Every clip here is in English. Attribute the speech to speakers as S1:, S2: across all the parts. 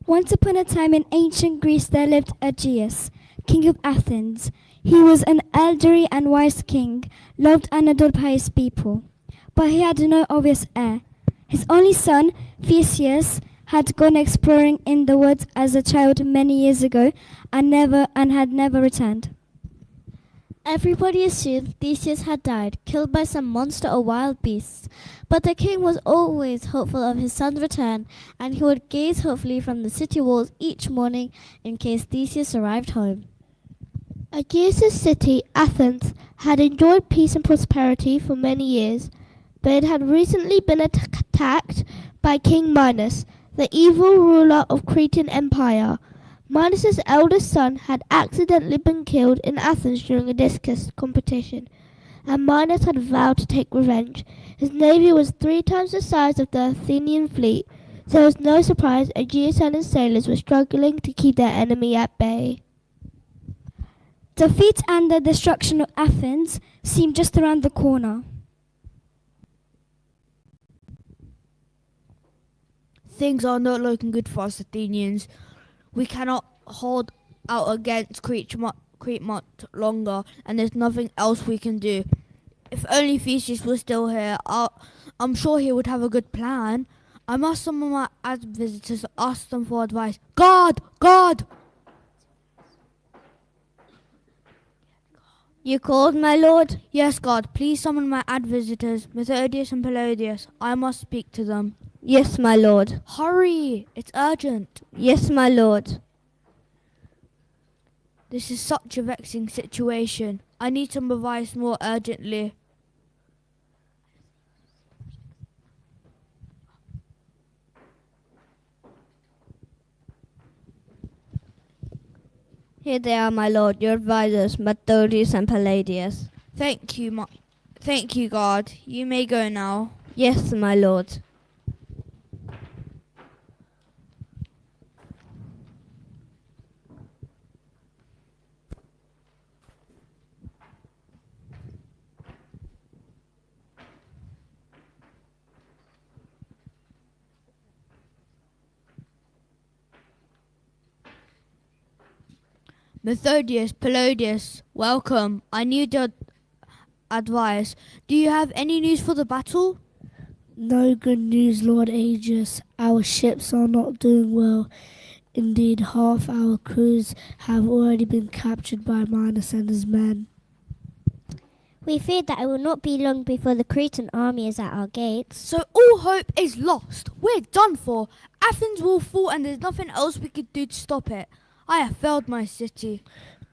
S1: Once upon a time in ancient Greece there lived Aegeus, king of Athens. He was an elderly and wise king, loved and adored by his people. But he had no obvious heir. His only son, Theseus, had gone exploring in the woods as a child many years ago and had never returned.
S2: Everybody assumed Theseus had died, killed by some monster or wild beast. But the king was always hopeful of his son's return, and he would gaze hopefully from the city walls each morning in case Theseus arrived home. Aegeus' city, Athens, had enjoyed peace and prosperity for many years, but it had recently been attacked by King Minos, the evil ruler of Cretan Empire. Minos' eldest son had accidentally been killed in Athens during a discus competition, and Minos had vowed to take revenge. His navy was 3 times the size of the Athenian fleet, so it was no surprise Aegeus and his sailors were struggling to keep their enemy at bay.
S1: Defeat and the destruction of Athens seemed just around the corner.
S3: Things are not looking good for us Athenians. We cannot hold out against Crete much longer, and there's nothing else we can do. If only Theseus was still here, I'm sure he would have a good plan. I must summon my visitors, ask them for advice. God! God!
S2: You called, my lord?
S3: Yes, God, please summon my visitors, Minotaur and Palladius. I must speak to them.
S2: Yes, my lord.
S3: Hurry! It's urgent.
S2: Yes, my lord.
S3: This is such a vexing situation. I need some advice more urgently.
S2: Here they are, my lord, your advisors, Minotaur and Palladius.
S3: Thank you, God. You may go now.
S2: Yes, my lord.
S3: Minotaur, Palladius, welcome. I need your advice. Do you have any news for the battle?
S4: No good news, Lord Aegis. Our ships are not doing well. Indeed, half our crews have already been captured by Minos and his men.
S2: We fear that it will not be long before the Cretan army is at our gates.
S3: So all hope is lost. We're done for. Athens will fall and there's nothing else we could do to stop it. I have failed my city.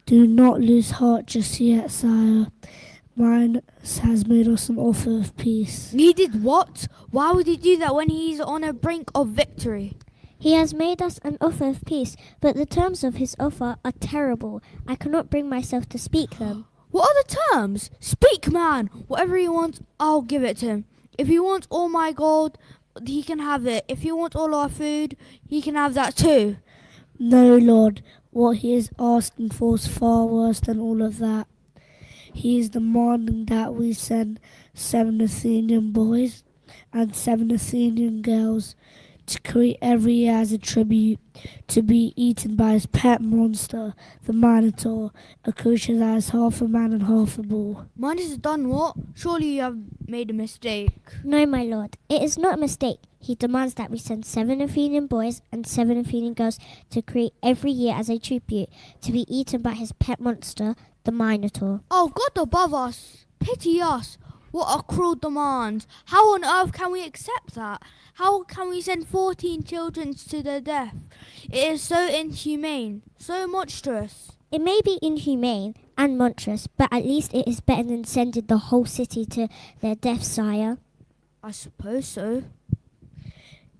S4: Do not lose heart just yet, sire. Minos has made us an offer of peace.
S3: He did what? Why would he do that when he's on a brink of victory?
S2: He has made us an offer of peace, but the terms of his offer are terrible. I cannot bring myself to speak them.
S3: What are the terms? Speak, man! Whatever he wants, I'll give it to him. If he wants all my gold, he can have it. If he wants all our food, he can have that too.
S4: No, Lord. What he is asking for is far worse than all of that. He is demanding that we send 7 Athenian boys and 7 Athenian girls to Crete every year as a tribute to be eaten by his pet monster, the Minotaur, a creature that is half a man and half a bull.
S3: Minos has done what? Surely you have made a mistake.
S2: No, my lord, it is not a mistake. He demands that we send 7 Athenian boys and 7 Athenian girls to Crete every year as a tribute to be eaten by his pet monster, the Minotaur.
S3: Oh, God above us! Pity us! What a cruel demand! How on earth can we accept that? How can we send 14 children to their death? It is so inhumane, so monstrous.
S2: It may be inhumane and monstrous, but at least it is better than sending the whole city to their death, sire.
S3: I suppose so.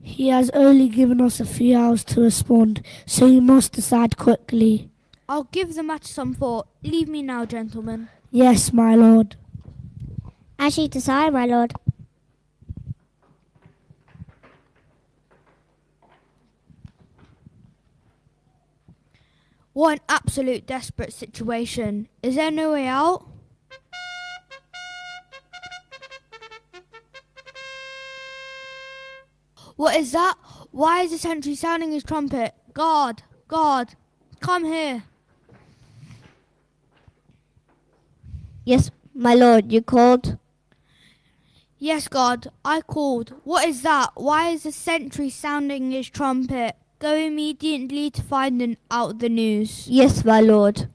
S4: He has only given us a few hours to respond, so you must decide quickly.
S3: I'll give the matter some thought. Leave me now, gentlemen.
S4: Yes, my lord.
S2: As you desire, my lord.
S3: What an absolute desperate situation. Is there no way out? What is that? Why is the sentry sounding his trumpet? Guard, come here.
S2: Yes, my lord, you called?
S3: Yes, guard, I called. What is that? Why is the sentry sounding his trumpet? Go immediately to find out the news.
S2: Yes, my lord.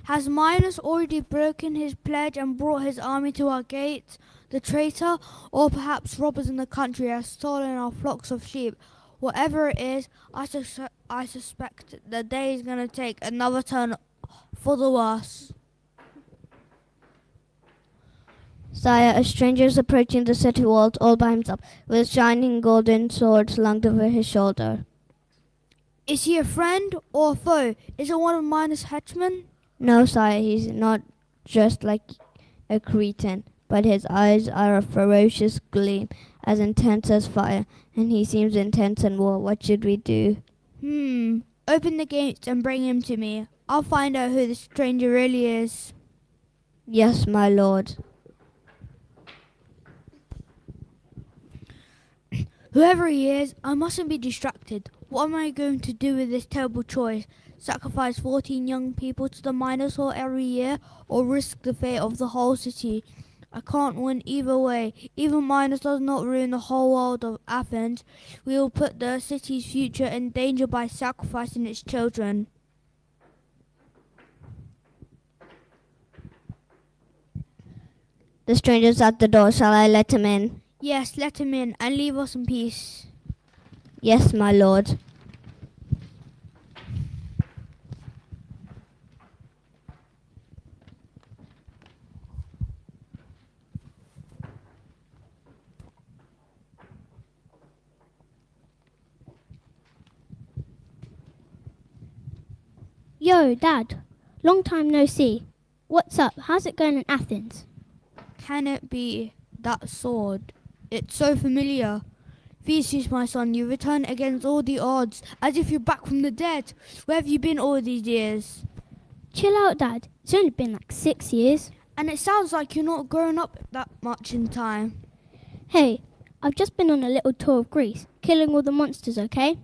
S3: Has Minos already broken his pledge and brought his army to our gates? The traitor, or perhaps robbers in the country, have stolen our flocks of sheep. Whatever it is, I suspect the day is going to take another turn for the worse.
S2: Sire, a stranger is approaching the city walls all by himself, with a shining golden sword slung over his shoulder.
S3: Is he a friend or a foe? Is it one of Minos' henchmen?
S2: No, sire, he's not dressed like a Cretan, but his eyes are a ferocious gleam, as intense as fire, and he seems intense in war. What should we do?
S3: Open the gates and bring him to me. I'll find out who the stranger really is.
S2: Yes, my lord.
S3: Whoever he is, I mustn't be distracted. What am I going to do with this terrible choice? Sacrifice 14 young people to the Minotaur every year, or risk the fate of the whole city? I can't win either way. Even Minos does not ruin the whole world of Athens. We will put the city's future in danger by sacrificing its children.
S2: The stranger's at the door. Shall I let him in?
S3: Yes, let him in and leave us in peace.
S2: Yes, my lord.
S5: Yo, Dad. Long time no see. What's up? How's it going in Athens?
S3: Can it be that sword? It's so familiar. Theseus, my son, you returned against all the odds, as if you're back from the dead. Where have you been all these years?
S5: Chill out, Dad. It's only been like 6 years.
S3: And it sounds like you're not grown up that much in time.
S5: Hey, I've just been on a little tour of Greece, killing all the monsters, okay?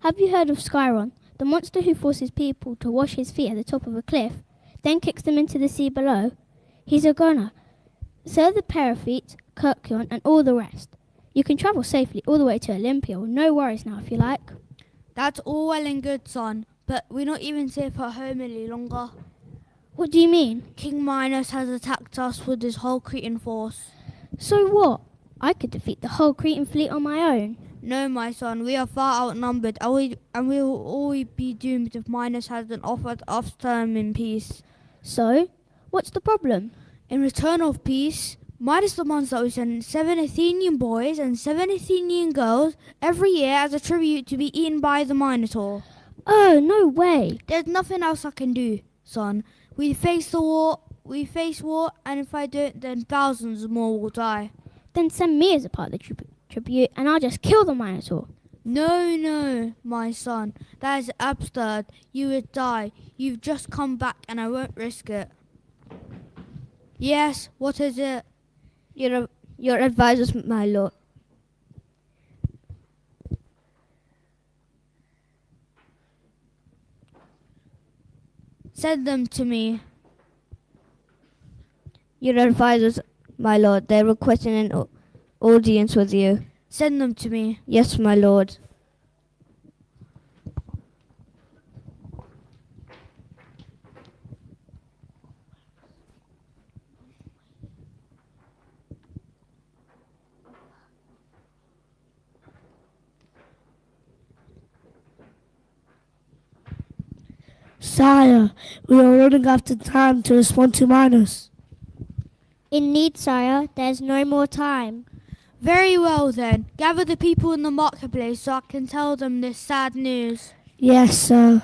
S5: Have you heard of Skyron, the monster who forces people to wash his feet at the top of a cliff, then kicks them into the sea below? He's a goner. So the Paraphete, Kirkion, and all the rest. You can travel safely all the way to Olympia with no worries now if you like.
S3: That's all well and good, son, but we're not even safe at home any longer.
S5: What do you mean?
S3: King Minos has attacked us with his whole Cretan force.
S5: So what? I could defeat the whole Cretan fleet on my own.
S3: No, my son, we are far outnumbered, and we will always be doomed if Minos hasn't offered us term in peace.
S5: So, what's the problem?
S3: In return of peace, Minos demands that we send 7 Athenian boys and 7 Athenian girls every year as a tribute to be eaten by the Minotaur.
S5: Oh, no way.
S3: There's nothing else I can do, son. We face war, and if I don't, then thousands more will die.
S5: Then send me as a part of the tribute and I'll just kill the Minotaur.
S3: No, my son. That is absurd. You would die. You've just come back and I won't risk it. Yes, what is it?
S2: Your advisors, my lord.
S3: Send them to me.
S2: Your advisors, my lord. They're requesting an audience with you.
S3: Send them to me.
S2: Yes, my lord.
S4: Sire, we are running out of time to respond to Minos.
S5: Indeed, sire, there's no more time.
S3: Very well then. Gather the people in the marketplace so I can tell them this sad news.
S4: Yes, sir.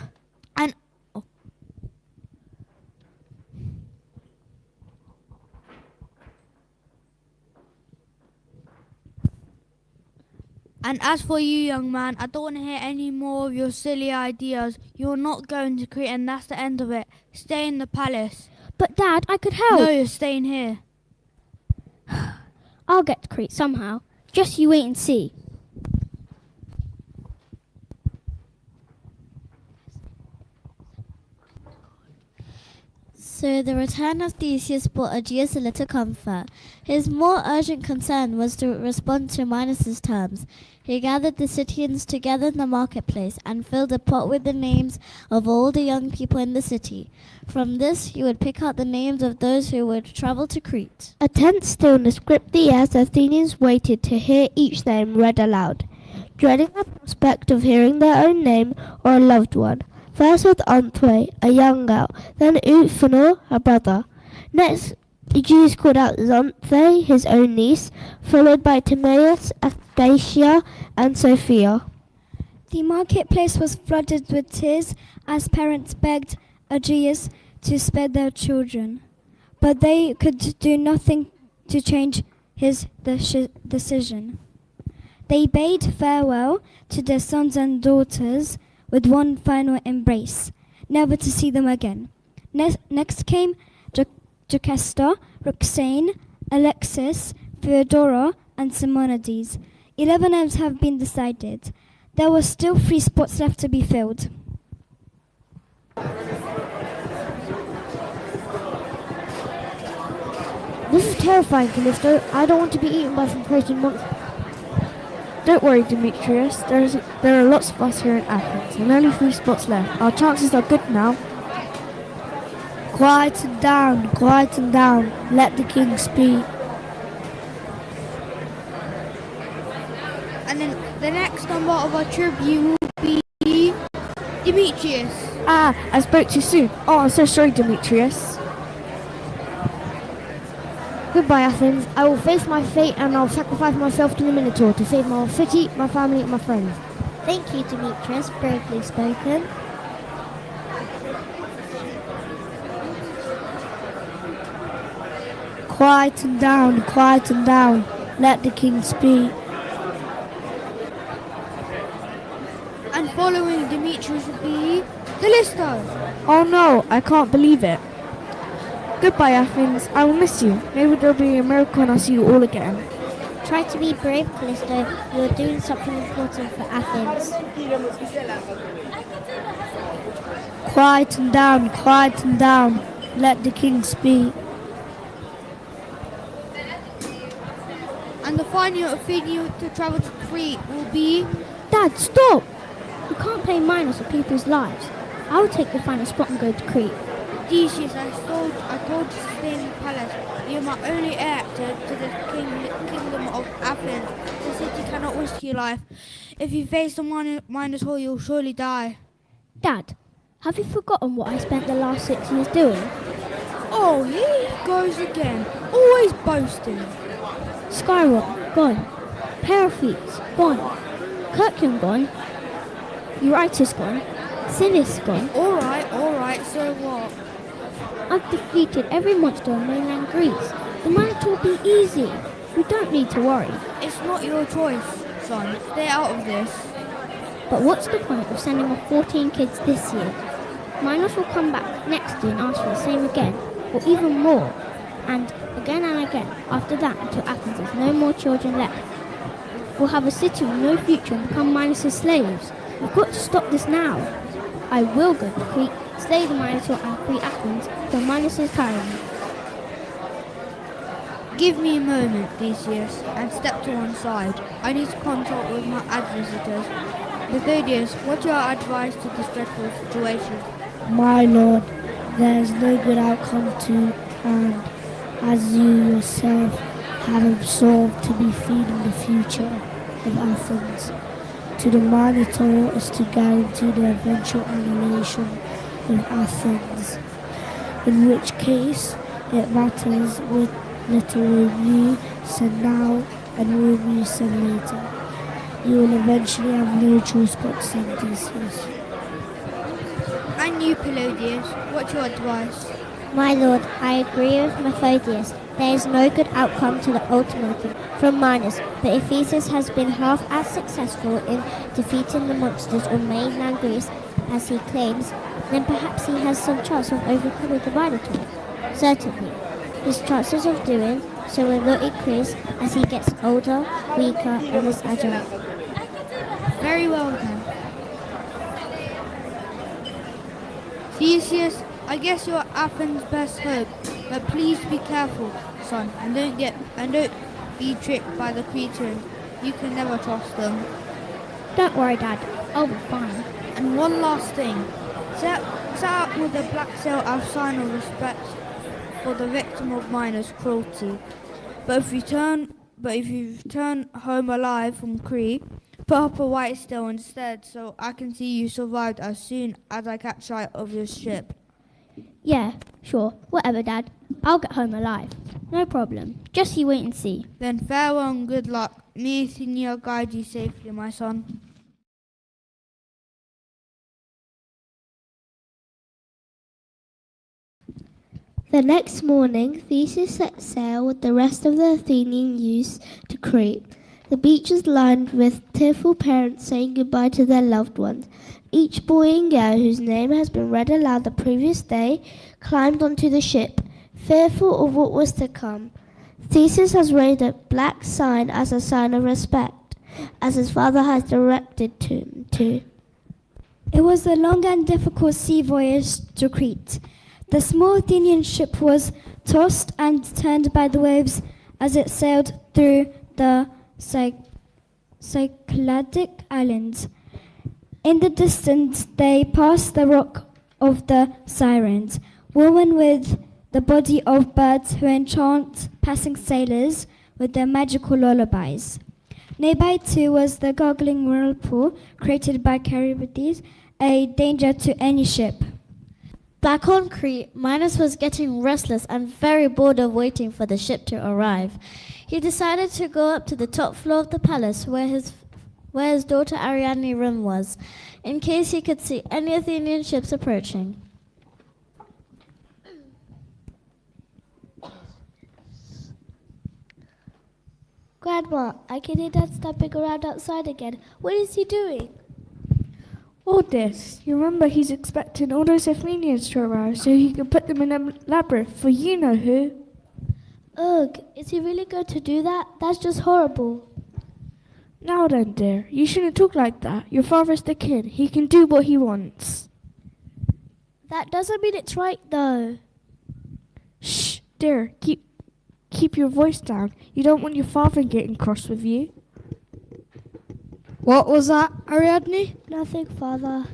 S3: And as for you, young man, I don't want to hear any more of your silly ideas. You're not going to Crete and that's the end of it. Stay in the palace.
S5: But Dad, I could help.
S3: No, you're staying here.
S5: I'll get to Crete somehow. Just you wait and see.
S2: So the return of Theseus brought Aegeus a little comfort. His more urgent concern was to respond to Minos's terms. He gathered the citizens together in the marketplace and filled a pot with the names of all the young people in the city. From this he would pick out the names of those who would travel to Crete.
S5: A tense stillness gripped the air as the Athenians waited to hear each name read aloud, dreading the prospect of hearing their own name or a loved one. First was Anthe, a young girl, then Euphenor, her brother. Next, Aegeus called out Xanthe, his own niece, followed by Timaeus, Aspasia, and Sophia.
S1: The marketplace was flooded with tears as parents begged Aegeus to spare their children. But they could do nothing to change his decision. They bade farewell to their sons and daughters with one final embrace, never to see them again. Next came Jocasta, Roxane, Alexis, Theodora, and Simonides. 11 names have been decided. There were still 3 spots left to be filled.
S5: This is terrifying, Callisto. I don't want to be eaten by some Cretan monster. Don't worry, Demetrius. There are lots of us here in Athens, and only 3 spots left. Our chances are good now.
S4: Quieten down, quieten down. Let the king speak.
S3: And then the next number of our tribute will be Demetrius.
S5: I spoke too soon. Oh, I'm so sorry, Demetrius. Goodbye, Athens. I will face my fate and I'll sacrifice myself to the Minotaur to save my city, my family, and my friends.
S2: Thank you, Demetrius. Bravely spoken.
S4: Quieten down, quieten down. Let the king speak.
S3: And following Demetrius will be Callisto.
S5: Oh no, I can't believe it. Goodbye, Athens. I will miss you. Maybe there'll be a miracle and I'll see you all again.
S2: Try to be brave, Callisto. You're doing something important for Athens.
S4: Quieten down, quieten down. Let the king speak.
S3: And the final Athenian to travel to Crete will be
S5: Dad, stop! You can't play Minos with people's lives. I'll take the final spot and go to Crete.
S3: Theseus. I told you to stay in the palace. You're my only heir to the kingdom of Athens. The city cannot risk your life. If you face the Minotaur, you'll surely die.
S5: Dad, have you forgotten what I spent the last 6 years doing?
S3: Oh, here he goes again. Always boasting.
S5: Skyron, gone. Periphetes, gone. Kirkion, gone. Eurytus, gone. Sinis, gone.
S3: Alright, so what?
S5: I've defeated every monster on mainland Greece. The Minotaur will be easy. You don't need to worry.
S3: It's not your choice, son. Stay out of this.
S5: But what's the point of sending off 14 kids this year? Minos will come back next year and ask for the same again, or even more. And again after that until Athens has no more children left. We'll have a city with no future and become Minos' slaves. We've got to stop this now. I will go to Crete, slay the Minotaur and free Athens from Minos' tyranny.
S3: Give me a moment, Theseus, and step to one side. I need to consult with my advisors. Theseus, what's your advice to this dreadful situation?
S4: My lord, there is no good outcome to hand, as you yourself have absorbed to be feeding the future of Athens. To the Minotaur is to guarantee the eventual annihilation of Athens, in which case it matters with little whom you send now and whom you send later. You will eventually have no choice but to send Theseus.
S3: And you, Palladius, what's your advice?
S2: My lord, I agree with Methodius. There is no good outcome to the ultimatum from Minos, but if Theseus has been half as successful in defeating the monsters on mainland Greece as he claims, then perhaps he has some chance of overcoming the Minotaur. Certainly, his chances of doing so will not increase as he gets older, weaker, and less agile.
S3: Very well then. Theseus, I guess you're Athens' best hope, but please be careful, son, and don't be tricked by the Cretans. You can never trust them.
S5: Don't worry, Dad. I'll be fine.
S3: And one last thing, set out with a black sail as a sign of respect for the victim of Minos' cruelty. But if you return home alive from Crete, put up a white sail instead, so I can see you survived as soon as I catch sight of your ship.
S5: Yeah, sure. Whatever, Dad. I'll get home alive. No problem. Just you wait and see.
S3: Then farewell and good luck. May Athena guide you safely, my son.
S6: The next morning, Theseus set sail with the rest of the Athenian youths to Crete. The beach was lined with tearful parents saying goodbye to their loved ones. Each boy and girl whose name has been read aloud the previous day climbed onto the ship, fearful of what was to come. Theseus has raised a black sign as a sign of respect, as his father has directed him to.
S1: It was a long and difficult sea voyage to Crete. The small Athenian ship was tossed and turned by the waves as it sailed through the Cycladic islands. In the distance, they passed the rock of the Sirens, women with the body of birds who enchant passing sailors with their magical lullabies. Nearby too was the gurgling whirlpool created by Charybdis, a danger to any ship.
S2: Back on Crete, Minos was getting restless and very bored of waiting for the ship to arrive. He decided to go up to the top floor of the palace where his daughter Ariadne's room was, in case he could see any Athenian ships approaching.
S6: Grandma, I can hear Dad stepping around outside again. What is he doing?
S7: All this. You remember he's expecting all those Athenians to arrive so he can put them in a labyrinth for you know who.
S6: Ugh, is he really going to do that? That's just horrible.
S7: Now then, dear, you shouldn't talk like that. Your father's the king. He can do what he wants.
S6: That doesn't mean it's right, though.
S7: Shh, dear, keep your voice down. You don't want your father getting cross with you.
S3: What was that, Ariadne?
S6: Nothing, Father.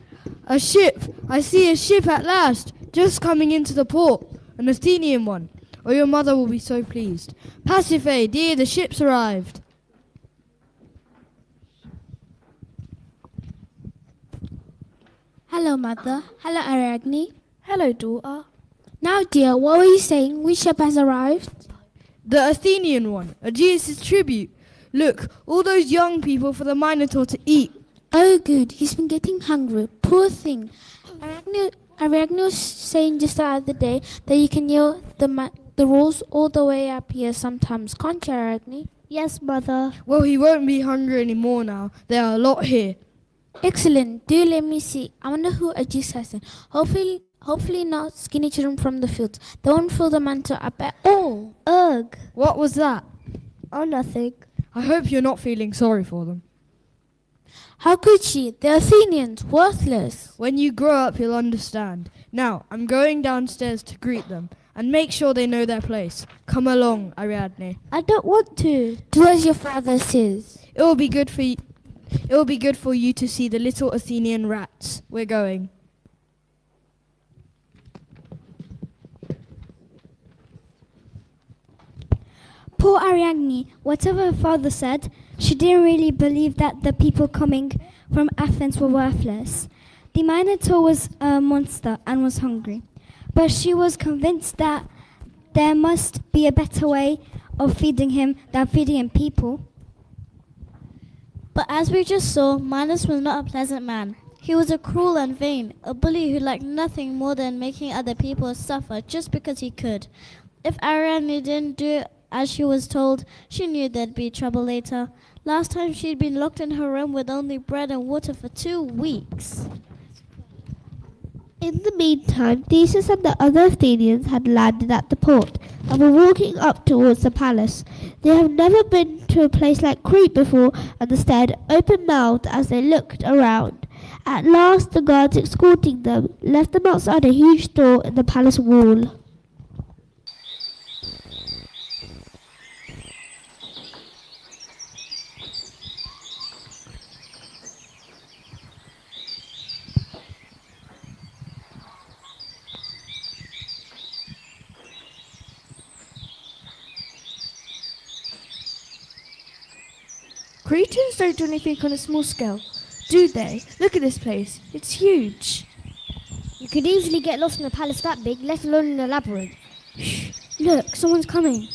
S3: A ship! I see a ship at last, just coming into the port. An Athenian one. Oh, your mother will be so pleased. Pasiphae, dear, the ship's arrived.
S8: Hello, Mother. Hello, Ariadne.
S7: Hello, daughter.
S8: Now, dear, what were you saying? Which ship has arrived?
S3: The Athenian one, Aegeus' tribute. Look, all those young people for the Minotaur to eat.
S8: Oh, good. He's been getting hungry. Poor thing. Ariadne was saying just the other day that you can hear the rolls all the way up here sometimes. Can't you, Ariadne?
S6: Yes, Mother.
S3: Well, he won't be hungry anymore now. There are a lot here.
S8: Excellent. Do let me see. I wonder who Aegeus has in. Hopefully not skinny children from the fields. They won't fill the mantle up at all.
S6: Ugh.
S3: What was that?
S6: Oh, nothing.
S3: I hope you're not feeling sorry for them.
S8: How could she? The Athenians, worthless.
S3: When you grow up, you'll understand. Now, I'm going downstairs to greet them and make sure they know their place. Come along, Ariadne.
S6: I don't want to.
S8: Do as your father says.
S3: It will be good for you to see the little Athenian rats. We're going.
S1: Poor Ariadne, whatever her father said, she didn't really believe that the people coming from Athens were worthless. The Minotaur was a monster and was hungry, but she was convinced that there must be a better way of feeding him than feeding him people.
S2: But as we just saw, Minos was not a pleasant man. He was a cruel and vain, a bully who liked nothing more than making other people suffer just because he could. If Ariadne didn't do as she was told, she knew there'd be trouble later. Last time she'd been locked in her room with only bread and water for 2 weeks.
S6: In the meantime, Theseus and the other Athenians had landed at the port and were walking up towards the palace. They have never been to a place like Crete before and stared open-mouthed as they looked around. At last, the guards escorting them left them outside a huge door in the palace wall.
S7: Cretans don't do anything on a small scale, do they? Look at this place. It's huge.
S2: You could easily get lost in a palace that big, let alone in a labyrinth.
S5: Shh! Look, someone's coming.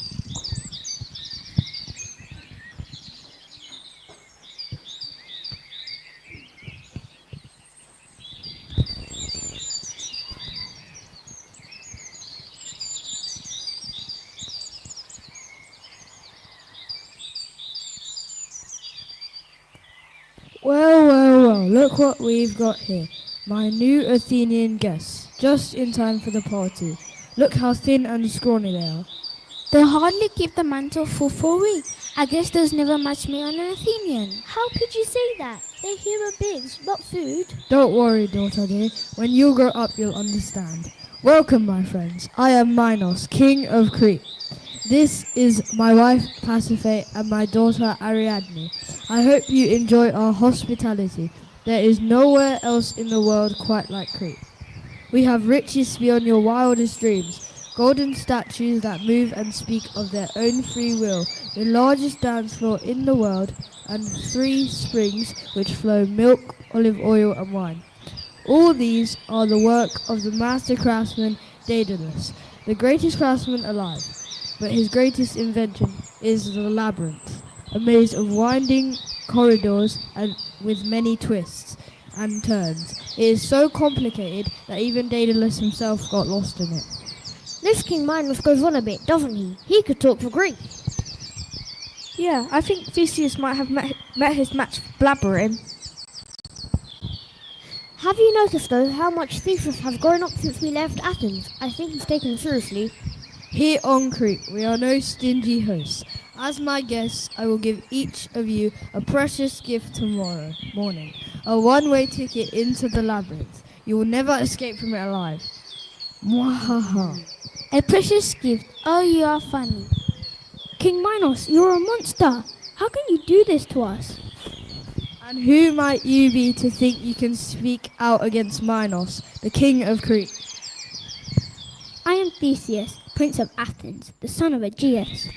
S9: Well, look what we've got here. My new Athenian guests, just in time for the party. Look how thin and scrawny they are.
S8: They hardly keep the mantle full for a week. I guess there's never much meat on an Athenian.
S2: How could you say that? They're human beings, not food.
S9: Don't worry, daughter dear. When you grow up, you'll understand. Welcome, my friends. I am Minos, king of Crete. This is my wife Pasiphae and my daughter Ariadne. I hope you enjoy our hospitality. There is nowhere else in the world quite like Crete. We have riches beyond your wildest dreams, golden statues that move and speak of their own free will, the largest dance floor in the world, and 3 springs which flow milk, olive oil and wine. All these are the work of the master craftsman Daedalus, the greatest craftsman alive. But his greatest invention is the labyrinth, a maze of winding corridors and with many twists and turns. It is so complicated that even Daedalus himself got lost in it.
S2: This King Minos goes on a bit, doesn't he? He could talk for Greek.
S7: Yeah, I think Theseus might have met his match blabbering.
S2: Have you noticed, though, how much Theseus has grown up since we left Athens? I think he's taken him seriously.
S9: Here on Crete, we are no stingy hosts. As my guests, I will give each of you a precious gift tomorrow morning, a one-way ticket into the labyrinth. You will never escape from it alive. Mwahaha.
S8: A precious gift. Oh, you are funny.
S5: King Minos, you're a monster. How can you do this to us?
S9: And who might you be to think you can speak out against Minos, the king of Crete?
S5: I am Theseus, Prince of Athens, the son of Aegeus.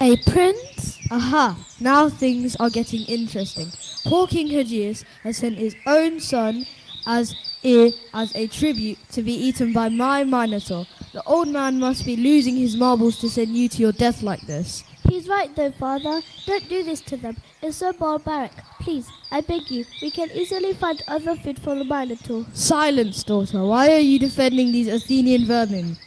S8: A prince?
S9: Aha, now things are getting interesting. Poor King Aegeus has sent his own son as a tribute to be eaten by my Minotaur. The old man must be losing his marbles to send you to your death like this.
S2: He's right, though, Father. Don't do this to them. It's so barbaric. Please, I beg you, we can easily find other food for the Minotaur.
S9: Silence, daughter. Why are you defending these Athenian vermin?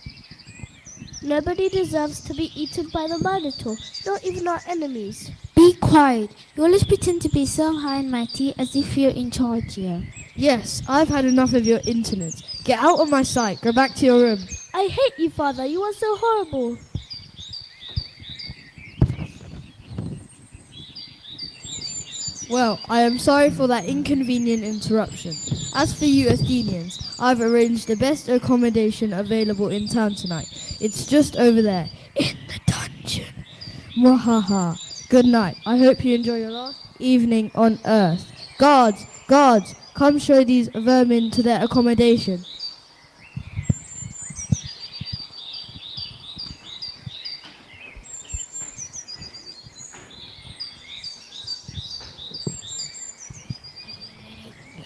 S2: Nobody deserves to be eaten by the Minotaur, not even our enemies.
S8: Be quiet. You always pretend to be so high and mighty as if you're in charge here.
S9: Yes, I've had enough of your insolence. Get out of my sight. Go back to your room.
S2: I hate you, Father. You are so horrible.
S9: Well, I am sorry for that inconvenient interruption. As for you Athenians, I've arranged the best accommodation available in town tonight. It's just over there, in the dungeon. Mwahaha. Good night. I hope you enjoy your last evening on Earth. Guards, come show these vermin to their accommodation.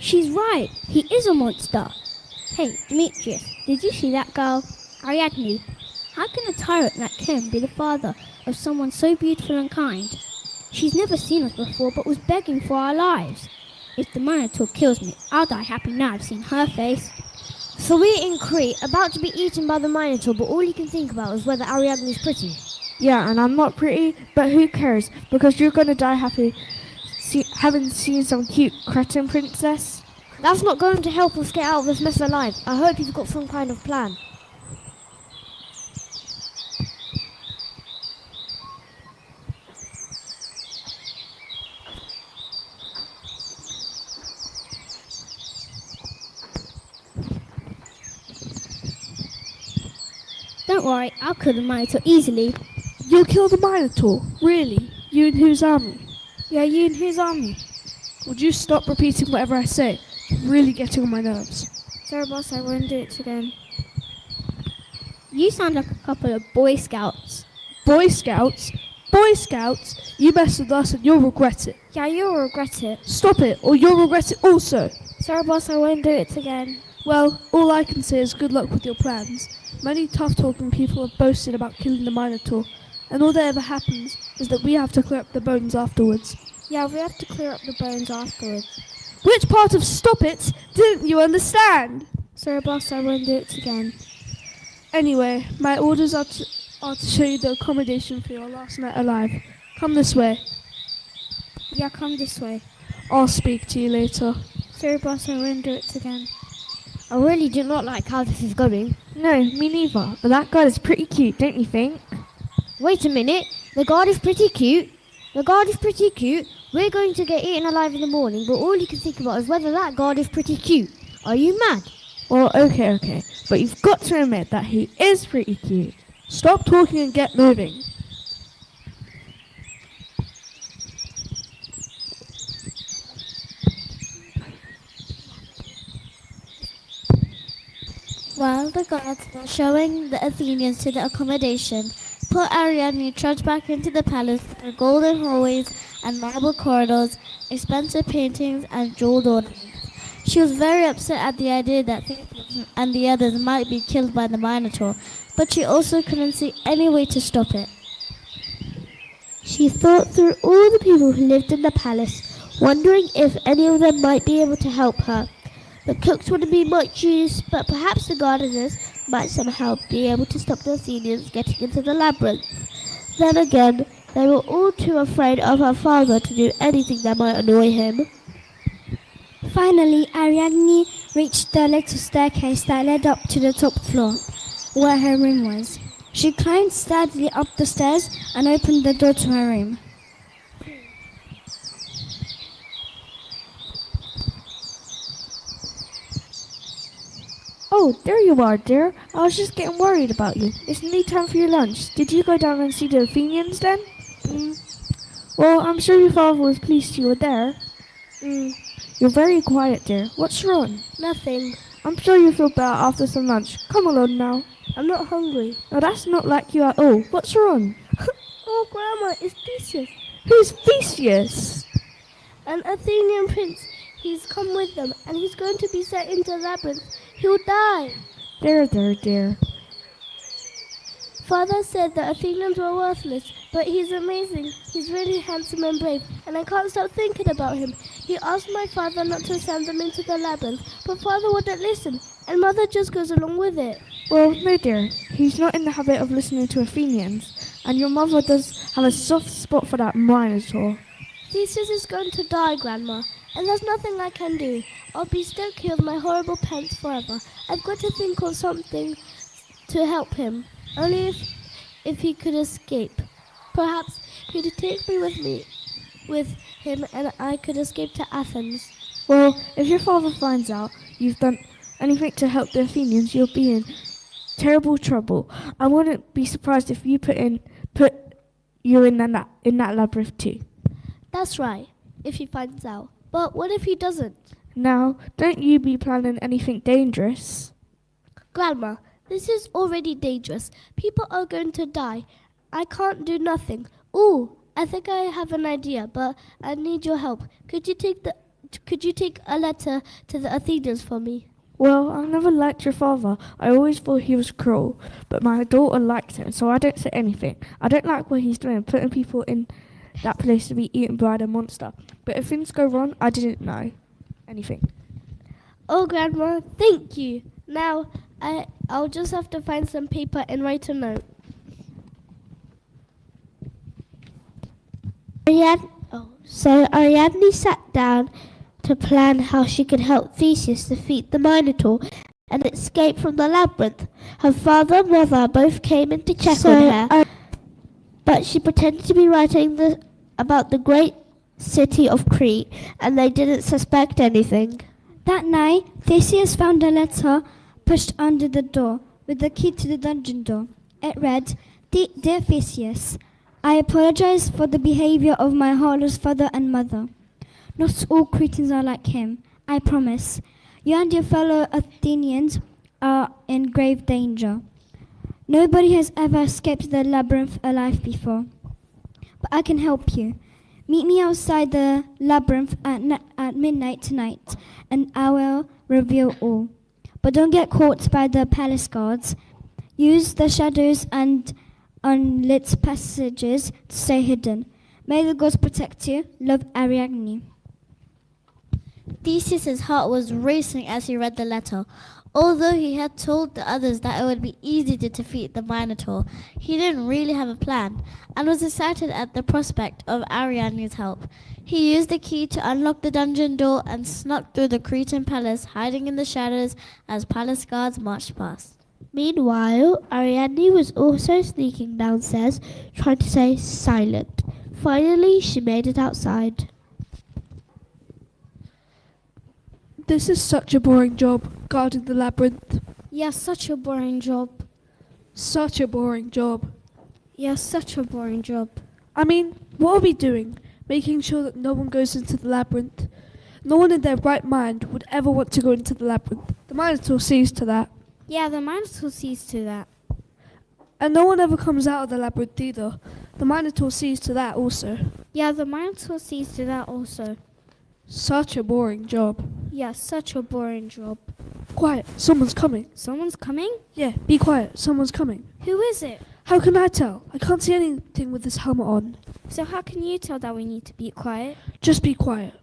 S5: She's right. He is a monster. Hey, Demetrius, did you see that girl? Ariadne. How can a tyrant like him be the father of someone so beautiful and kind? She's never seen us before but was begging for our lives. If the Minotaur kills me, I'll die happy now I've seen her face.
S2: So we're in Crete, about to be eaten by the Minotaur, but all you can think about is whether Ariadne's pretty.
S7: Yeah, and I'm not pretty, but who cares? Because you're gonna die happy having seen some cute cretin princess.
S2: That's not going to help us get out of this mess alive. I hope you've got some kind of plan.
S5: Don't worry, I'll kill the Minotaur easily.
S7: You'll kill the Minotaur? Really? You and whose army?
S9: Yeah, you and his army.
S7: Would you stop repeating whatever I say? You're really getting on my nerves. Sorry, boss, I won't do it again.
S5: You sound like a couple of Boy Scouts.
S7: Boy Scouts? Boy Scouts? You mess with us and you'll regret it. Yeah, you'll regret it. Stop it, or you'll regret it also. Sorry, boss, I won't do it again.
S3: Well, all I can say is good luck with your plans. Many tough-talking people have boasted about killing the Minotaur, and all that ever happens is that we have to clear up the bones afterwards.
S7: Yeah, we have to clear up the bones afterwards.
S3: Which part of stop it didn't you understand?
S7: Sorry, boss, I won't do it again.
S3: Anyway, my orders are to show you the accommodation for your last night alive. Come this way.
S7: Yeah, come this way.
S3: I'll speak to you later.
S7: Sorry, boss, I won't do it again.
S10: I really do not like how this is going.
S9: No, me neither. But that guy is pretty cute, don't you think?
S10: Wait a minute. The guard is pretty cute. The guard is pretty cute. We're going to get eaten alive in the morning, but all you can think about is whether that guard is pretty cute. Are you mad?
S9: Well, okay. But you've got to admit that he is pretty cute.
S3: Stop talking and get moving.
S2: While the guards were showing the Athenians to the accommodation, poor Ariadne trudged back into the palace through golden hallways and marble corridors, expensive paintings and jeweled ornaments. She was very upset at the idea that Theseus and the others might be killed by the Minotaur, but she also couldn't see any way to stop it.
S6: She thought through all the people who lived in the palace, wondering if any of them might be able to help her. The cooks wouldn't be much use, but perhaps the gardeners might somehow be able to stop the Athenians getting into the labyrinth. Then again, they were all too afraid of her father to do anything that might annoy him.
S1: Finally, Ariadne reached the little staircase that led up to the top floor, where her room was. She climbed steadily up the stairs and opened the door to her room.
S9: Oh, there you are, dear. I was just getting worried about you. It's nearly time for your lunch. Did you go down and see the Athenians then? Well, I'm sure your father was pleased you were there. You're very quiet, dear. What's wrong?
S7: Nothing.
S9: I'm sure you'll feel better after some lunch. Come along now.
S7: I'm not hungry.
S9: No, that's not like you at all. What's wrong?
S7: Oh, Grandma, it's Theseus.
S9: Who's Theseus?
S7: An Athenian prince. He's come with them, and he's going to be set into a labyrinth. He'll die.
S9: There, dear.
S7: Father said the Athenians were worthless, but he's amazing. He's really handsome and brave, and I can't stop thinking about him. He asked my father not to send them into the labyrinth, but father wouldn't listen, and mother just goes along with it.
S9: Well, no, dear. He's not in the habit of listening to Athenians, and your mother does have a soft spot for that Minotaur.
S7: Theseus is going to die, Grandma, and there's nothing I can do. I'll be stuck here with my horrible pants forever. I've got to think of something to help him. Only if he could escape. Perhaps he'd take me with him and I could escape to Athens.
S9: Well, if your father finds out you've done anything to help the Athenians, you'll be in terrible trouble. I wouldn't be surprised if you put you in that labyrinth too.
S7: That's right, if he finds out. But what if he doesn't?
S9: Now, don't you be planning anything dangerous.
S7: Grandma, this is already dangerous. People are going to die. I can't do nothing. Ooh, I think I have an idea, but I need your help. Could you take a letter to the Athenians for me?
S9: Well, I never liked your father. I always thought he was cruel. But my daughter liked him, so I don't say anything. I don't like what he's doing, putting people in that place to be eaten by the monster. But if things go wrong, I didn't know anything.
S7: Oh, Grandma, thank you. Now, I'll just have to find some paper and write a note.
S6: So Ariadne sat down to plan how she could help Theseus defeat the Minotaur and escape from the labyrinth. Her father and mother both came in to check on her, but she pretended to be writing about the great city of Crete, and they didn't suspect anything.
S1: That night, Theseus found a letter pushed under the door with the key to the dungeon door. It read, Dear Theseus, I apologize for the behavior of my heartless father and mother. Not all Cretans are like him, I promise. You and your fellow Athenians are in grave danger. Nobody has ever escaped the labyrinth alive before. But I can help you. Meet me outside the labyrinth at midnight tonight, and I will reveal all. But don't get caught by the palace guards. Use the shadows and unlit passages to stay hidden. May the gods protect you. Love, Ariadne.
S2: Theseus' heart was racing as he read the letter. Although he had told the others that it would be easy to defeat the Minotaur, he didn't really have a plan, and was excited at the prospect of Ariadne's help. He used the key to unlock the dungeon door and snuck through the Cretan palace, hiding in the shadows as palace guards marched past.
S6: Meanwhile, Ariadne was also sneaking downstairs, trying to stay silent. Finally, she made it outside.
S11: This is such a boring job, guarding the labyrinth.
S5: Yes, such a boring job.
S11: Such a boring job.
S5: Yes, such a boring job.
S11: I mean, what are we doing? Making sure that no one goes into the labyrinth. No one in their right mind would ever want to go into the labyrinth. The Minotaur sees to that.
S5: Yeah, the Minotaur sees to that.
S11: And no one ever comes out of the labyrinth either. The Minotaur sees to that also.
S5: Yeah, the Minotaur sees to that also.
S11: Such a boring job.
S5: Yes, such a boring job.
S11: Quiet, someone's coming.
S5: Someone's coming?
S11: Yeah, be quiet, someone's coming.
S5: Who is it?
S11: How can I tell? I can't see anything with this helmet on.
S5: So how can you tell that we need to be quiet?
S11: Just be quiet.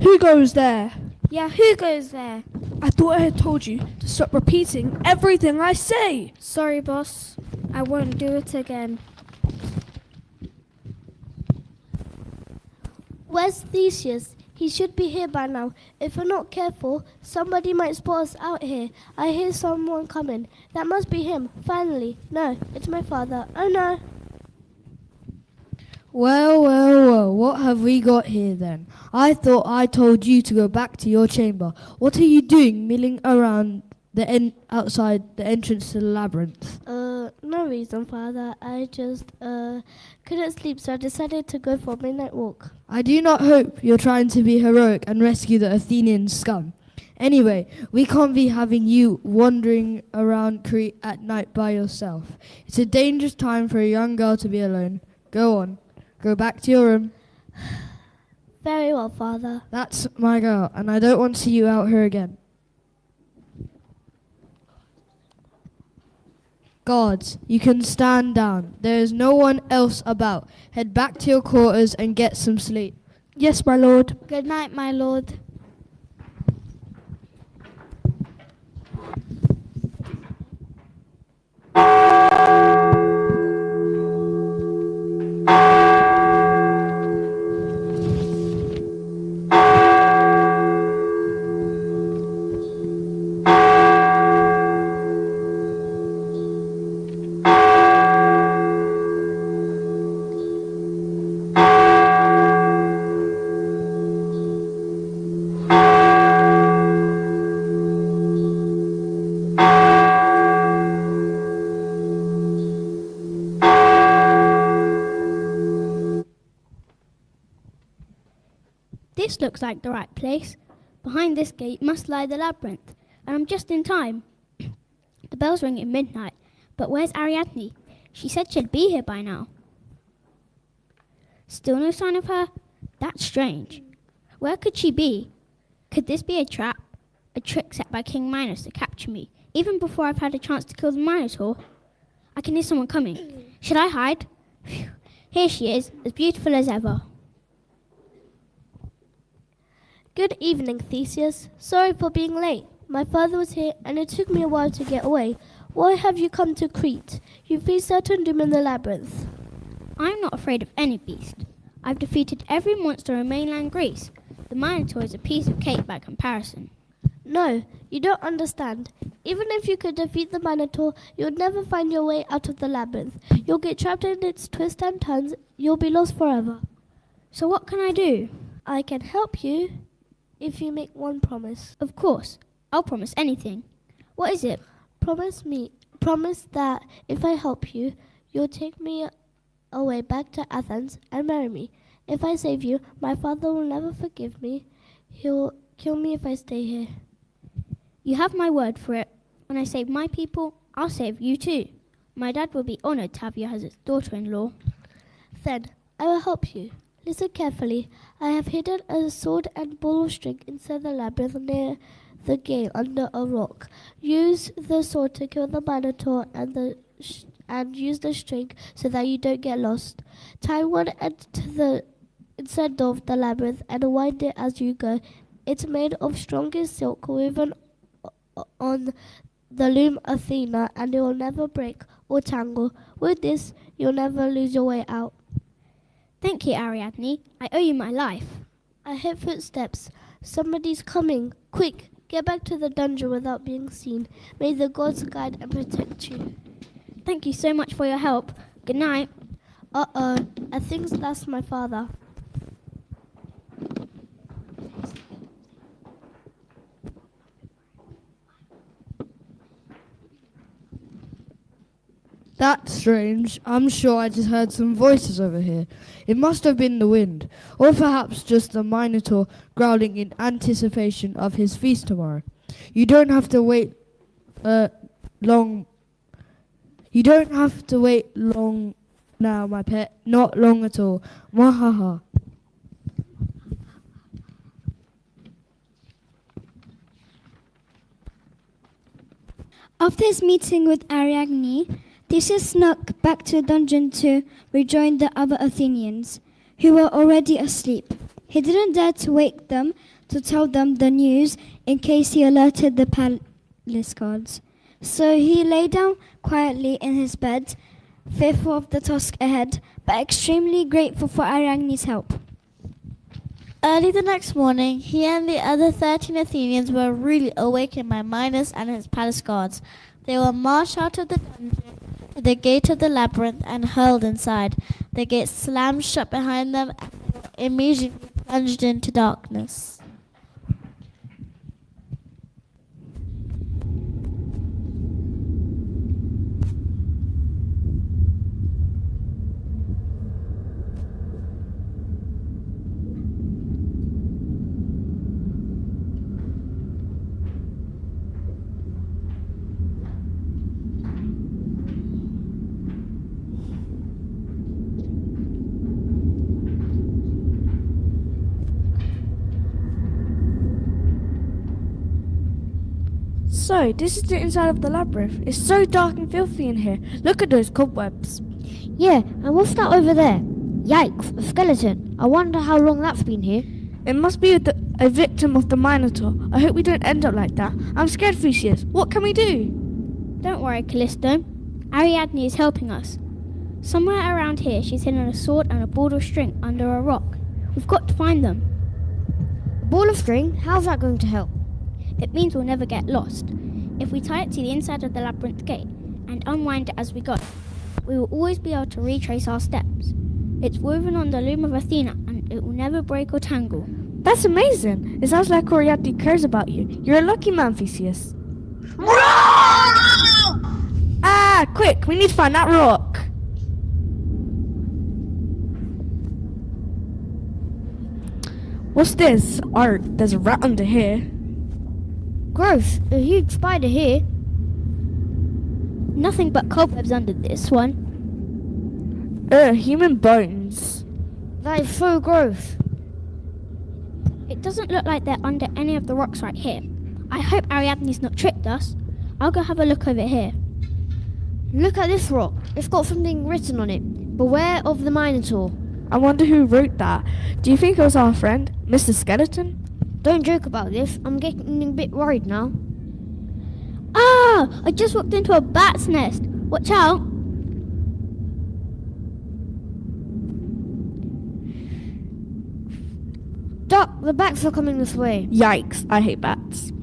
S11: Who goes there?
S5: Yeah, who goes there?
S11: I thought I had told you to stop repeating everything I say.
S5: Sorry, boss. I won't do it again.
S7: Where's Theseus? He should be here by now. If we're not careful, somebody might spot us out here. I hear someone coming. That must be him. Finally. No, it's my father. Oh no.
S9: Well, what have we got here then? I thought I told you to go back to your chamber. What are you doing milling around outside the entrance to the labyrinth?
S7: No reason, father. I just, couldn't sleep, so I decided to go for a midnight walk.
S9: I do not hope you're trying to be heroic and rescue the Athenian scum. Anyway, we can't be having you wandering around Crete at night by yourself. It's a dangerous time for a young girl to be alone. Go on. Go back to your room.
S7: Very well, father.
S9: That's my girl, and I don't want to see you out here again. Guards, you can stand down. There is no one else about. Head back to your quarters and get some sleep.
S11: Yes, my lord.
S5: Good night, my lord. This looks like the right place. Behind this gate must lie the labyrinth, and I'm just in time. The bells ring at midnight, but where's Ariadne? She said she'd be here by now. Still no sign of her? That's strange. Where could she be? Could this be a trap? A trick set by King Minos to capture me, even before I've had a chance to kill the Minotaur? I can hear someone coming. Should I hide? Phew. Here she is, as beautiful as ever.
S7: Good evening, Theseus. Sorry for being late. My father was here, and it took me a while to get away. Why have you come to Crete? You face certain doom in the labyrinth.
S5: I'm not afraid of any beast. I've defeated every monster in mainland Greece. The Minotaur is a piece of cake by comparison.
S7: No, you don't understand. Even if you could defeat the Minotaur, you'll never find your way out of the labyrinth. You'll get trapped in its twists and turns. You'll be lost forever.
S5: So what can I do?
S7: I can help you if you make one promise.
S5: Of course. I'll promise anything. What is it?
S7: Promise that if I help you, you'll take me away back to Athens and marry me. If I save you, my father will never forgive me. He'll kill me if I stay here.
S5: You have my word for it. When I save my people, I'll save you too. My dad will be honored to have you as his daughter-in-law.
S7: Then I will help you. Listen carefully. I have hidden a sword and ball of string inside the labyrinth near the gate under a rock. Use the sword to kill the Minotaur and use the string so that you don't get lost. Tie one end to the inside of the labyrinth and wind it as you go. It's made of strongest silk woven on the loom Athena, and it will never break or tangle. With this, you'll never lose your way out.
S5: Thank you, Ariadne. I owe you my life.
S7: I hear footsteps. Somebody's coming. Quick, get back to the dungeon without being seen. May the gods guide and protect you.
S5: Thank you so much for your help. Good night.
S7: Uh-oh, I think that's my father.
S9: That's strange. I'm sure I just heard some voices over here. It must have been the wind, or perhaps just the Minotaur growling in anticipation of his feast tomorrow. You don't have to wait long. You don't have to wait long now, my pet. Not long at all. Mwahaha.
S1: After his meeting with Ariadne, Theseus snuck back to the dungeon to rejoin the other Athenians, who were already asleep. He didn't dare to wake them to tell them the news in case he alerted the palace guards. So he lay down quietly in his bed, fearful of the task ahead, but extremely grateful for Ariadne's help.
S2: Early the next morning, he and the other 13 Athenians were really awakened by Minos and his palace guards. They were marched out of the dungeon to the gate of the labyrinth and hurled inside. The gate slammed shut behind them and they were immediately plunged into darkness.
S11: So, this is the inside of the labyrinth. It's so dark and filthy in here. Look at those cobwebs.
S10: Yeah, and what's that over there? Yikes, a skeleton. I wonder how long that's been here.
S11: It must be a victim of the Minotaur. I hope we don't end up like that. I'm scared, Theseus. What can we do?
S5: Don't worry, Callisto. Ariadne is helping us. Somewhere around here, she's hidden a sword and a ball of string under a rock. We've got to find them.
S10: A ball of string? How's that going to help?
S5: It means we'll never get lost. If we tie it to the inside of the labyrinth gate and unwind it as we go, we will always be able to retrace our steps. It's woven on the loom of Athena and it will never break or tangle.
S11: That's amazing. It sounds like Ariadne cares about you. You're a lucky man, Theseus. Ah, quick, we need to find that rock. What's this? Art, there's a rat under here.
S10: Gross, a huge spider here.
S5: Nothing but cobwebs under this one.
S11: Human bones.
S10: That is so gross.
S5: It doesn't look like they're under any of the rocks right here. I hope Ariadne's not tricked us. I'll go have a look over here.
S10: Look at this rock. It's got something written on it. Beware of the Minotaur.
S11: I wonder who wrote that. Do you think it was our friend, Mr. Skeleton?
S10: Don't joke about this. I'm getting a bit worried now.
S5: Ah! I just walked into a bat's nest. Watch out!
S10: Duck, the bats are coming this way.
S11: Yikes, I hate bats.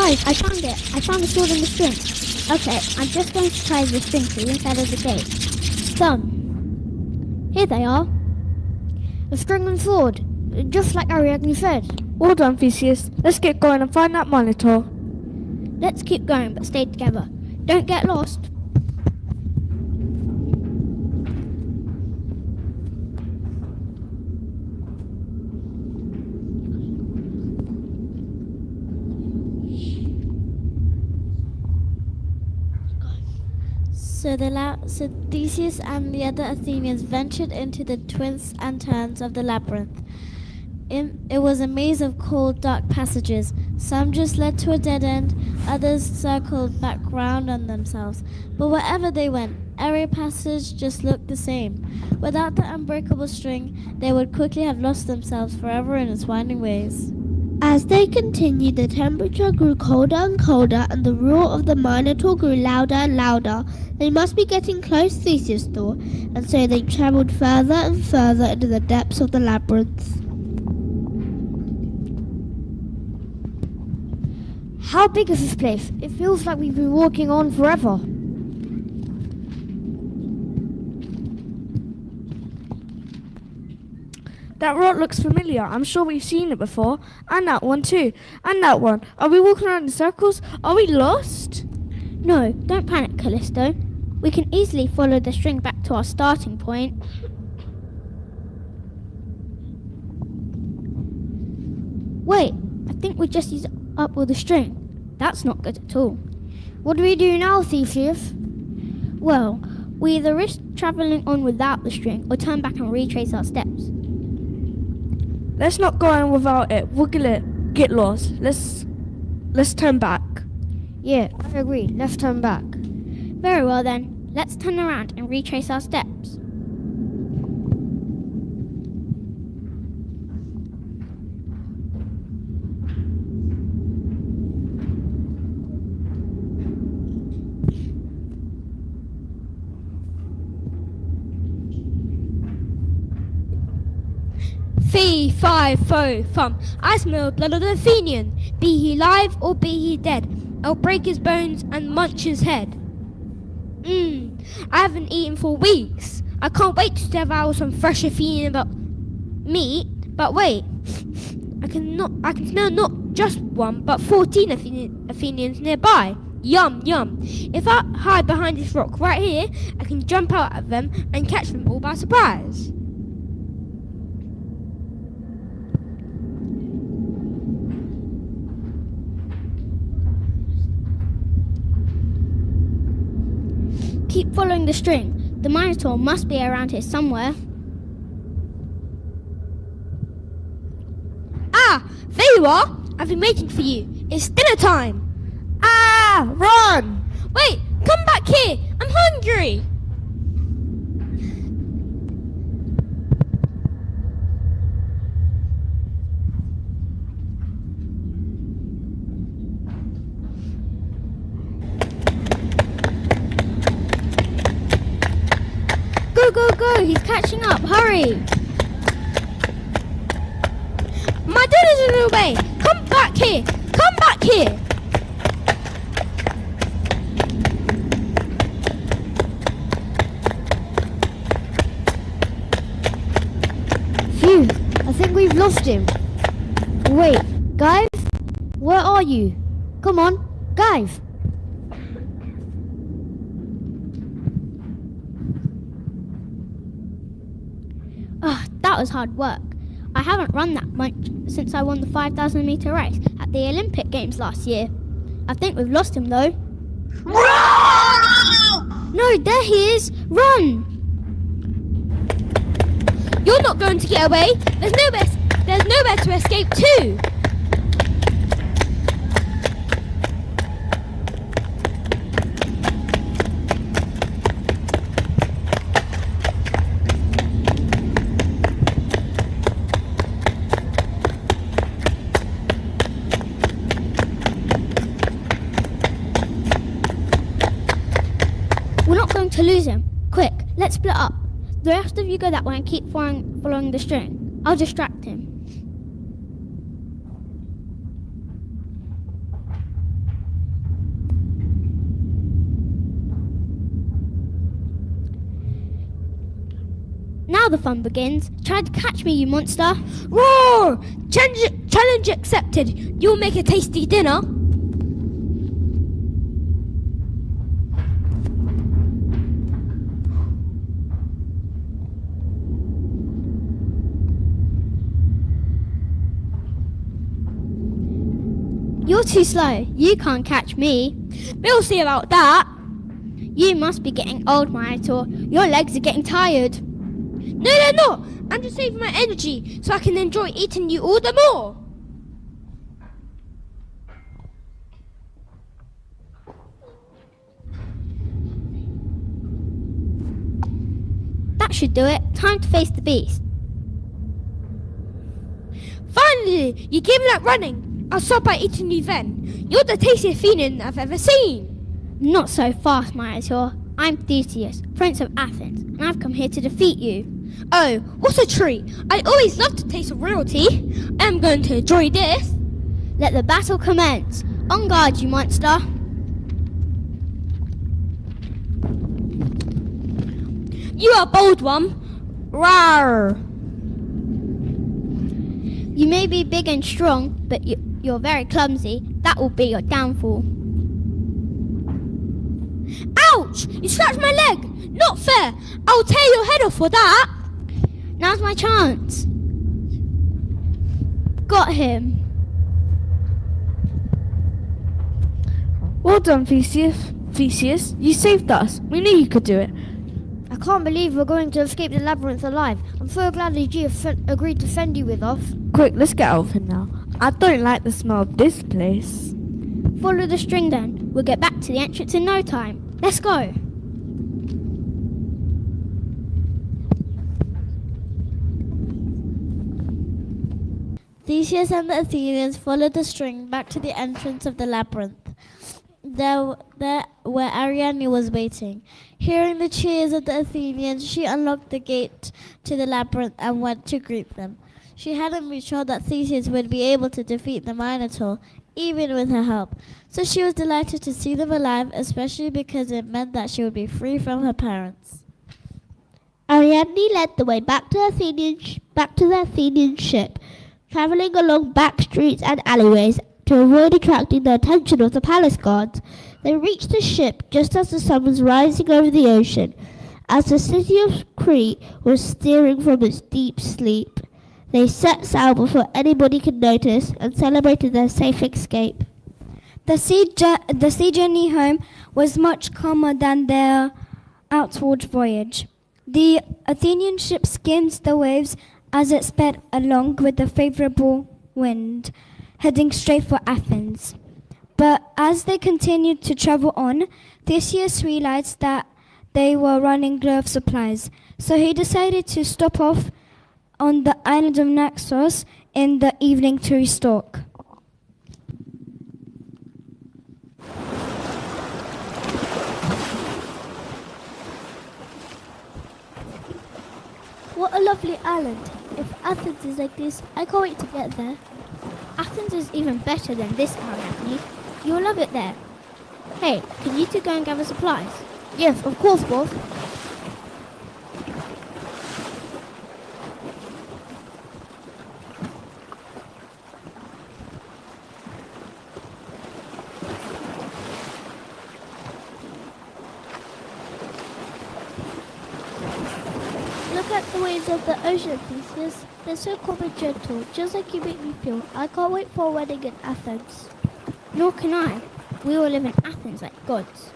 S5: Guys, I found it. I found the sword and the string. Okay, I'm just going to tie the string to the inside of the gate. Done. Here they are.
S10: A string and sword, just like Ariadne said.
S9: Well done, Theseus. Let's get going and find that Minotaur.
S5: Let's keep going, but stay together. Don't get lost.
S2: So Theseus and the other Athenians ventured into the twists and turns of the labyrinth. It was a maze of cold, dark passages. Some just led to a dead end, others circled back round on themselves. But wherever they went, every passage just looked the same. Without the unbreakable string, they would quickly have lost themselves forever in its winding ways.
S6: As they continued, the temperature grew colder and colder, and the roar of the Minotaur grew louder and louder. They must be getting close, Theseus thought, and so they travelled further and further into the depths of the labyrinth.
S10: How big is this place? It feels like we've been walking on forever.
S9: That rock looks familiar. I'm sure we've seen it before. And that one too. And that one. Are we walking around in circles? Are we lost?
S5: No, don't panic, Callisto. We can easily follow the string back to our starting point. Wait, I think we just used up all the string. That's not good at all.
S10: What do we do now, Theseus?
S5: Well, we either risk travelling on without the string or turn back and retrace our steps.
S9: Let's not go on without it. We'll get lost. Let's turn back.
S10: Yeah, I agree. Let's turn back.
S5: Very well then, let's turn around and retrace our steps.
S12: Fee, fi, fo, fum. I smell blood of the Athenian. Be he live or be he dead, I'll break his bones and munch his head. I haven't eaten for weeks. I can't wait to devour some fresh Athenian meat. But wait, I can smell not just one, but 14 Athenians nearby. Yum, yum. If I hide behind this rock right here, I can jump out at them and catch them all by surprise.
S5: Keep following the string. The Minotaur must be around here somewhere.
S12: Ah, there you are. I've been waiting for you. It's dinner time. Ah, run. Wait, come back here. I'm hungry.
S5: Go, go, go! He's catching up! Hurry!
S12: My dinner's in the way. Come back here. Come back here.
S10: Phew, I think we've lost him. Wait, guys? Where are you? Come on, guys!
S5: That was hard work. I haven't run that much since I won the 5,000 metre race at the Olympic Games last year. I think we've lost him though. No, there he is! Run!
S12: You're not going to get away. There's nowhere to escape to.
S5: We're not going to lose him. Quick, let's split up. The rest of you go that way and keep following the string. I'll distract him. Now the fun begins. Try to catch me, you monster.
S12: Roar! Challenge accepted. You'll make a tasty dinner.
S5: You're too slow. You can't catch me.
S12: We'll see about that.
S5: You must be getting old, Minotaur. Your legs are getting tired.
S12: No, they're not. I'm just saving my energy so I can enjoy eating you all the more.
S5: That should do it. Time to face the beast.
S12: Finally, you gave me that running. I'll stop by eating you then. You're the tastiest fiend I've ever seen.
S5: Not so fast, Minotaur. I'm Theseus, Prince of Athens, and I've come here to defeat you.
S12: Oh, what a treat. I always love to taste of royalty. I'm going to enjoy this.
S5: Let the battle commence. On guard, you monster.
S12: You are a bold one. Rawr.
S5: You may be big and strong, but you're very clumsy. That will be your downfall.
S12: Ouch! You scratched my leg! Not fair! I'll tear your head off for that!
S5: Now's my chance. Got him.
S9: Well done, Theseus. Theseus, you saved us. We knew you could do it.
S10: I can't believe we're going to escape the labyrinth alive. I'm so glad that you agreed to send you with us.
S9: Quick, let's get out of here now. I don't like the smell of this place.
S5: Follow the string then. We'll get back to the entrance in no time. Let's go.
S2: Theseus and the Athenians followed the string back to the entrance of the labyrinth. There where Ariadne was waiting. Hearing the cheers of the Athenians, she unlocked the gate to the labyrinth and went to greet them. She hadn't been sure that Theseus would be able to defeat the Minotaur, even with her help. So she was delighted to see them alive, especially because it meant that she would be free from her parents.
S6: Ariadne led the way back to the Athenian ship, travelling along back streets and alleyways to avoid attracting the attention of the palace guards. They reached the ship just as the sun was rising over the ocean, as the city of Crete was stirring from its deep sleep. They set sail before anybody could notice and celebrated their safe escape.
S1: The sea journey home was much calmer than their outward voyage. The Athenian ship skimmed the waves as it sped along with the favourable wind, heading straight for Athens. But as they continued to travel on, Theseus realized that they were running low of supplies, so he decided to stop off on the island of Naxos in the evening to restock.
S7: What a lovely island. If Athens is like this, I can't wait to get there.
S5: Athens is even better than this town, Anthony. You'll love it there. Hey, can you two go and gather supplies?
S10: Yes, of course, boss.
S7: Look at the waves of the ocean, Theseus. They're so calm and gentle, just like you make me feel. I can't wait for a wedding in Athens.
S5: Nor can I. We will live in Athens like gods.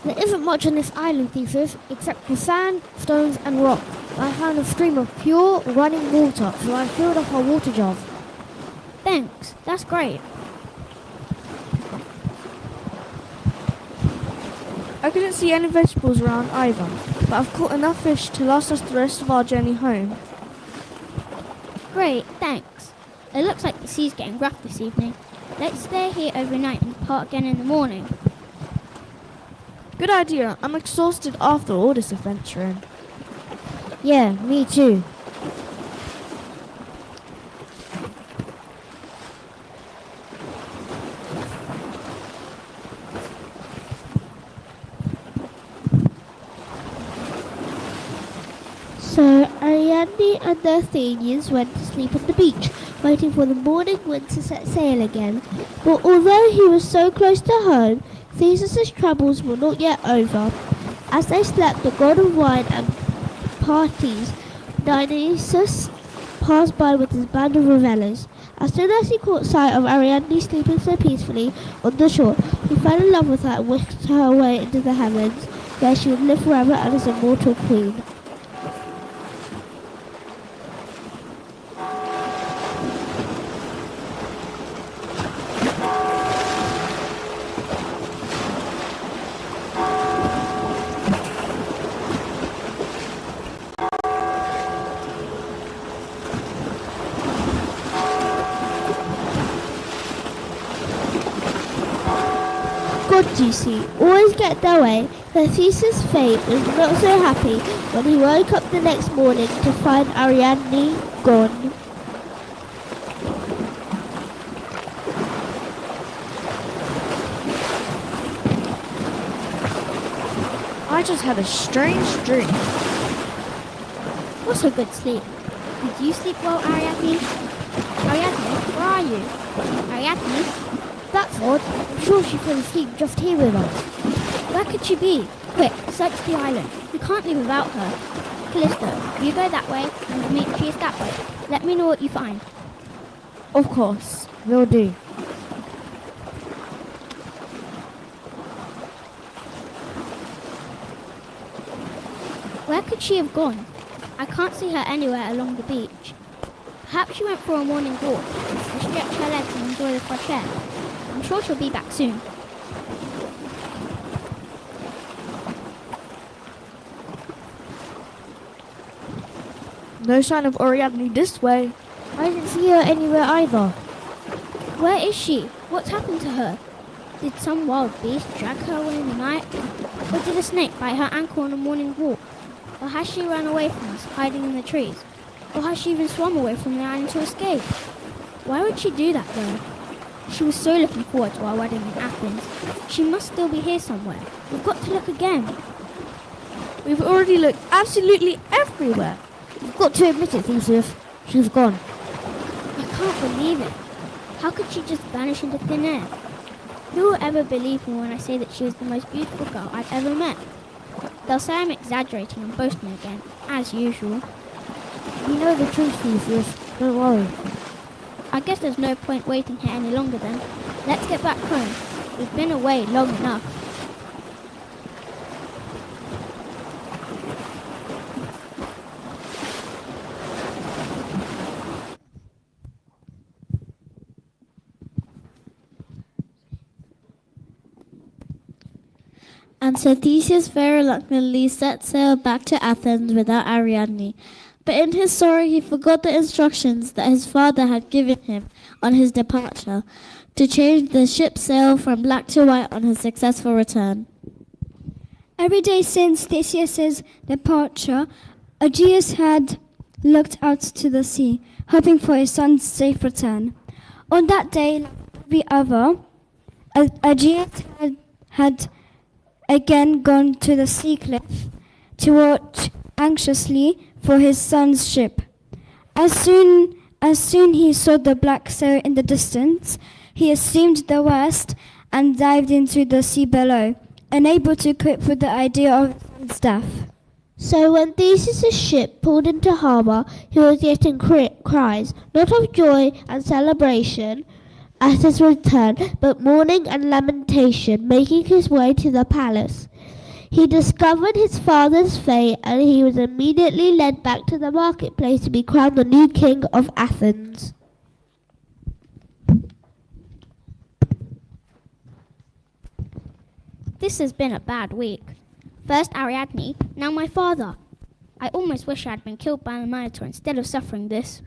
S10: There isn't much on this island, Theseus, except for sand, stones, and rock. I found a stream of pure, running water, so I filled up our water jars.
S5: Thanks, that's great.
S9: I couldn't see any vegetables around either, but I've caught enough fish to last us the rest of our journey home.
S5: Great, thanks. It looks like the sea's getting rough this evening. Let's stay here overnight and depart again in the morning.
S9: Good idea. I'm exhausted after all this adventuring.
S10: Yeah, me too.
S6: Ariadne and the Athenians went to sleep on the beach, waiting for the morning wind to set sail again. But although he was so close to home, Theseus' troubles were not yet over. As they slept, the god of wine and parties, Dionysus, passed by with his band of revellers. As soon as he caught sight of Ariadne sleeping so peacefully on the shore, he fell in love with her and whisked her away into the heavens, where she would live forever as immortal queen. Gods, you see, always get their way, but Theseus' fate was not so happy when he woke up the next morning to find Ariadne gone.
S10: I just had a strange dream.
S5: What's a good sleep? Did you sleep well, Ariadne? Ariadne, where are you? Ariadne?
S10: That's odd. I'm sure she fell asleep just here with us.
S5: Where could she be? Quick, search the island. We can't leave without her. Callisto, you go that way, and Demetrius that way. Let me know what you find.
S10: Of course, will do.
S5: Where could she have gone? I can't see her anywhere along the beach. Perhaps she went for a morning walk to stretch her legs and enjoy the fresh air. I'm sure she'll be back soon.
S10: No sign of Ariadne this way. I didn't see her anywhere either.
S5: Where is she? What's happened to her? Did some wild beast drag her away in the night? Or did a snake bite her ankle on a morning walk? Or has she run away from us, hiding in the trees? Or has she even swum away from the island to escape? Why would she do that though? She was so looking forward to our wedding in Athens. She must still be here somewhere. We've got to look again.
S10: We've already looked absolutely everywhere. You've got to admit it, Theseus. She's gone.
S5: I can't believe it. How could she just vanish into thin air? Who will ever believe me when I say that she was the most beautiful girl I've ever met? They'll say I'm exaggerating and boasting again, as usual.
S10: We know the truth, Theseus. Don't worry.
S5: I guess there's no point waiting here any longer then. Let's get back home. We've been away long enough.
S2: And so Theseus very reluctantly set sail back to Athens without Ariadne. But in his sorrow he forgot the instructions that his father had given him on his departure to change the ship's sail from black to white on his successful return.
S1: Every day since Theseus' departure, Aegeus had looked out to the sea, hoping for his son's safe return. On that day, like every other, Aegeus had again gone to the sea cliff to watch anxiously for his son's ship. As soon he saw the black sail in the distance, he assumed the worst and dived into the sea below, unable to cope with the idea of his son's death.
S6: So when Theseus' ship pulled into harbour, he was getting cries, not of joy and celebration at his return, but mourning and lamentation, making his way to the palace. He discovered his father's fate, and he was immediately led back to the marketplace to be crowned the new king of Athens.
S5: This has been a bad week. First Ariadne, now my father. I almost wish I had been killed by the Minotaur instead of suffering this.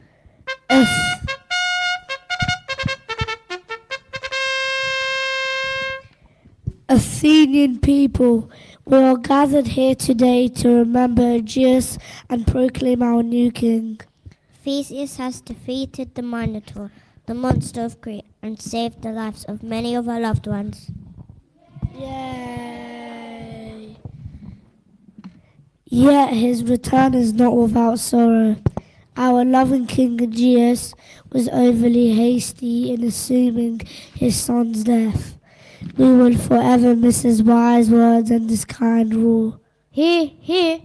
S4: Athenian people, we are gathered here today to remember Aegeus and proclaim our new king.
S13: Theseus has defeated the Minotaur, the monster of Crete, and saved the lives of many of our loved ones.
S4: Yay! Yet his return is not without sorrow. Our loving King Aegeus was overly hasty in assuming his son's death. We will forever miss his wise words and his kind rule.
S10: Hear, hear.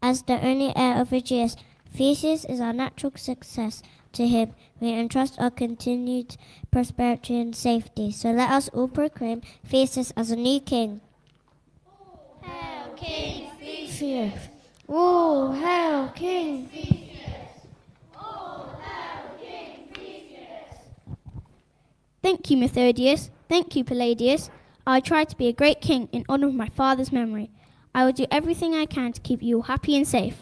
S13: As the only heir of Aegeus, Theseus is our natural success. To him we entrust our continued prosperity and safety. So let us all proclaim Theseus as a new king.
S10: Hail King Theseus! Oh, hail King
S5: Thank you, Methodius. Thank you, Palladius. I will try to be a great king in honor of my father's memory. I will do everything I can to keep you all happy and safe.